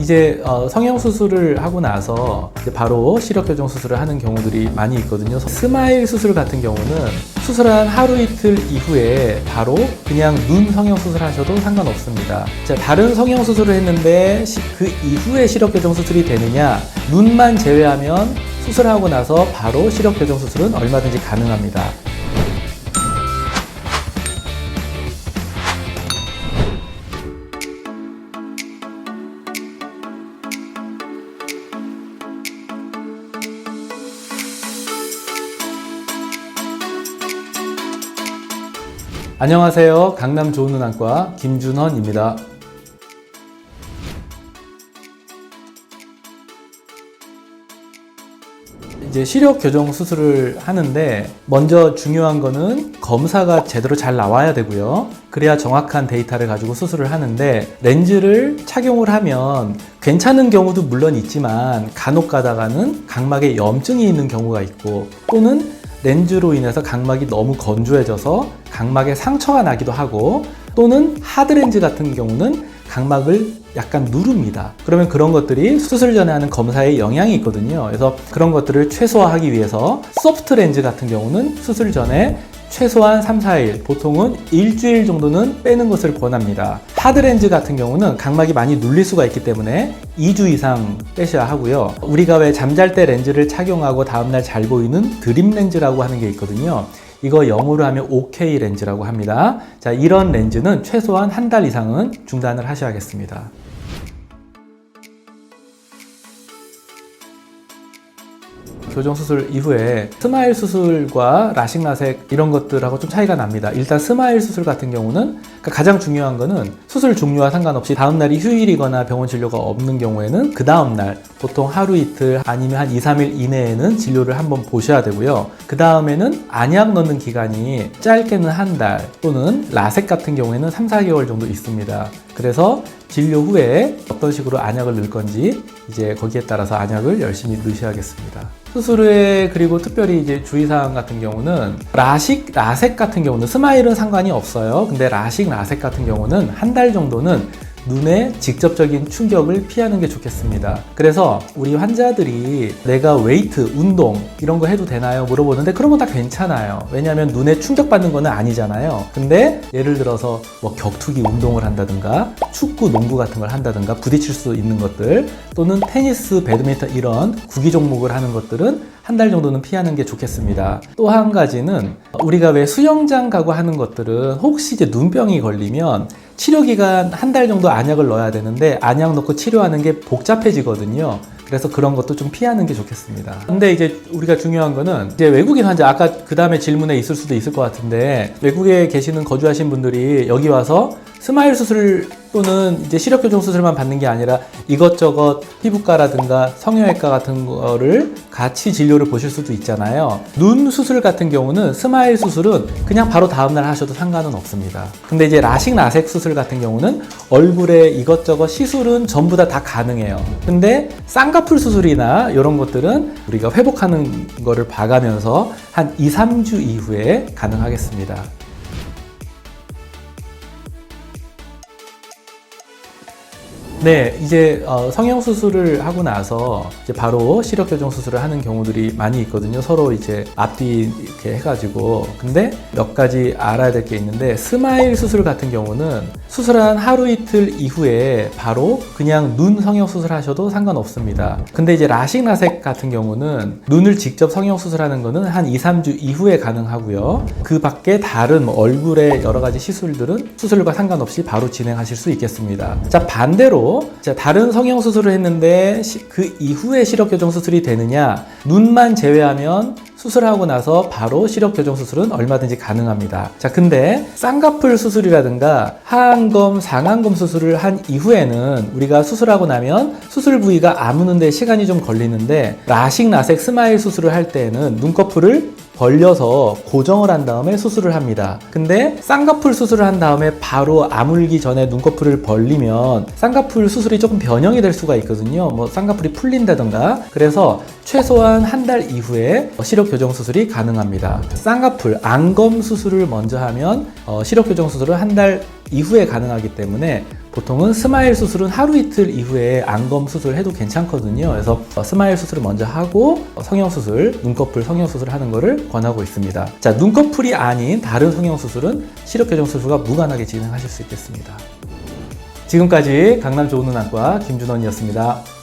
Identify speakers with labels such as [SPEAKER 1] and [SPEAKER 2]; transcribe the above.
[SPEAKER 1] 이제 성형수술을 하고 나서 이제 바로 시력교정 수술을 하는 경우들이 많이 있거든요. 스마일 수술 같은 경우는 수술한 하루 이틀 이후에 바로 그냥 눈 성형수술 하셔도 상관없습니다. 자, 다른 성형수술을 했는데 그 이후에 시력교정 수술이 되느냐? 눈만 제외하면 수술하고 나서 바로 시력교정 수술은 얼마든지 가능합니다. 안녕하세요. 강남 좋은 눈안과 김준헌입니다. 이제 시력 교정 수술을 하는데 먼저 중요한 거는 검사가 제대로 잘 나와야 되고요. 그래야 정확한 데이터를 가지고 수술을 하는데 렌즈를 착용을 하면 괜찮은 경우도 물론 있지만 간혹 가다가는 각막에 염증이 있는 경우가 있고 또는 렌즈로 인해서 각막이 너무 건조해져서 각막에 상처가 나기도 하고 또는 하드렌즈 같은 경우는 각막을 약간 누릅니다. 그러면 그런 것들이 수술 전에 하는 검사에 영향이 있거든요. 그래서 그런 것들을 최소화하기 위해서 소프트 렌즈 같은 경우는 수술 전에 최소한 3, 4일, 보통은 일주일 정도는 빼는 것을 권합니다. 하드렌즈 같은 경우는 각막이 많이 눌릴 수가 있기 때문에 2주 이상 빼셔야 하고요. 우리가 왜 잠잘 때 렌즈를 착용하고 다음날 잘 보이는 드림 렌즈라고 하는 게 있거든요. 이거 영어로 하면 OK 렌즈라고 합니다. 자, 이런 렌즈는 최소한 한 달 이상은 중단을 하셔야겠습니다. 교정 수술 이후에 스마일 수술과 라식 라섹 이런 것들하고 좀 차이가 납니다. 일단 스마일 수술 같은 경우는 가장 중요한 거는 수술 종류와 상관없이 다음날이 휴일이거나 병원 진료가 없는 경우에는 그 다음날 보통 하루 이틀 아니면 한 2, 3일 이내에는 진료를 한번 보셔야 되고요. 그 다음에는 안약 넣는 기간이 짧게는 한 달 또는 라섹 같은 경우에는 3, 4개월 정도 있습니다. 그래서 진료 후에 어떤 식으로 안약을 넣을 건지 이제 거기에 따라서 안약을 열심히 넣으셔야겠습니다. 수술 후에 그리고 특별히 이제 주의사항 같은 경우는 라식, 라섹 같은 경우는 스마일은 상관이 없어요. 근데 라식, 라섹 같은 경우는 한 달 정도는 눈에 직접적인 충격을 피하는 게 좋겠습니다. 그래서 우리 환자들이 내가 웨이트, 운동 이런 거 해도 되나요? 물어보는데 그런 건 다 괜찮아요. 왜냐하면 눈에 충격받는 거는 아니잖아요. 근데 예를 들어서 뭐 격투기 운동을 한다든가 축구, 농구 같은 걸 한다든가 부딪힐 수 있는 것들 또는 테니스, 배드민턴 이런 구기 종목을 하는 것들은 한 달 정도는 피하는 게 좋겠습니다. 또 한 가지는 우리가 왜 수영장 가고 하는 것들은 혹시 이제 눈병이 걸리면 치료기간 한 달 정도 안약을 넣어야 되는데 안약 넣고 치료하는 게 복잡해지거든요. 그래서 그런 것도 좀 피하는 게 좋겠습니다. 근데 이제 우리가 중요한 거는 이제 외국인 환자, 아까 그 다음에 질문에 있을 수도 있을 것 같은데 외국에 계시는 거주하신 분들이 여기 와서 스마일 수술 또는 이제 시력교정 수술만 받는 게 아니라 이것저것 피부과라든가 성형외과 같은 거를 같이 진료를 보실 수도 있잖아요. 눈 수술 같은 경우는 스마일 수술은 그냥 바로 다음날 하셔도 상관은 없습니다. 근데 이제 라식, 라섹 수술 같은 경우는 얼굴에 이것저것 시술은 전부 다 가능해요. 근데 쌍꺼풀 수술이나 이런 것들은 우리가 회복하는 거를 봐가면서 한 2, 3주 이후에 가능하겠습니다. 네, 이제 성형수술을 하고 나서 이제 바로 시력교정 수술을 하는 경우들이 많이 있거든요. 서로 이제 앞뒤 이렇게 해가지고. 근데 몇 가지 알아야 될 게 있는데 스마일 수술 같은 경우는 수술한 하루 이틀 이후에 바로 그냥 눈 성형수술 하셔도 상관없습니다. 근데 이제 라식 라섹 같은 경우는 눈을 직접 성형수술하는 거는 한 2, 3주 이후에 가능하고요. 그 밖에 다른 뭐 얼굴의 여러 가지 시술들은 수술과 상관없이 바로 진행하실 수 있겠습니다. 자, 반대로 다른 성형수술을 했는데 그 이후에 시력교정 수술이 되느냐? 눈만 제외하면 수술하고 나서 바로 시력교정 수술은 얼마든지 가능합니다. 자, 근데 쌍꺼풀 수술이라든가 하안검, 상안검 수술을 한 이후에는 우리가 수술하고 나면 수술 부위가 아무는 데 시간이 좀 걸리는데 라식, 라섹, 스마일 수술을 할 때에는 눈꺼풀을 벌려서 고정을 한 다음에 수술을 합니다. 근데 쌍꺼풀 수술을 한 다음에 바로 아물기 전에 눈꺼풀을 벌리면 쌍꺼풀 수술이 조금 변형이 될 수가 있거든요. 뭐 쌍꺼풀이 풀린다던가. 그래서 최소한 한 달 이후에 시력 교정 수술이 가능합니다. 쌍꺼풀, 안검 수술을 먼저 하면 시력 교정 수술은 한 달 이후에 가능하기 때문에 보통은 스마일 수술은 하루 이틀 이후에 안검 수술해도 괜찮거든요. 그래서 스마일 수술을 먼저 하고 성형수술, 눈꺼풀 성형수술을 하는 것을 권하고 있습니다. 자, 눈꺼풀이 아닌 다른 성형수술은 시력교정수술과 무관하게 진행하실 수 있겠습니다. 지금까지 강남 좋은 눈 안과 김준원이었습니다.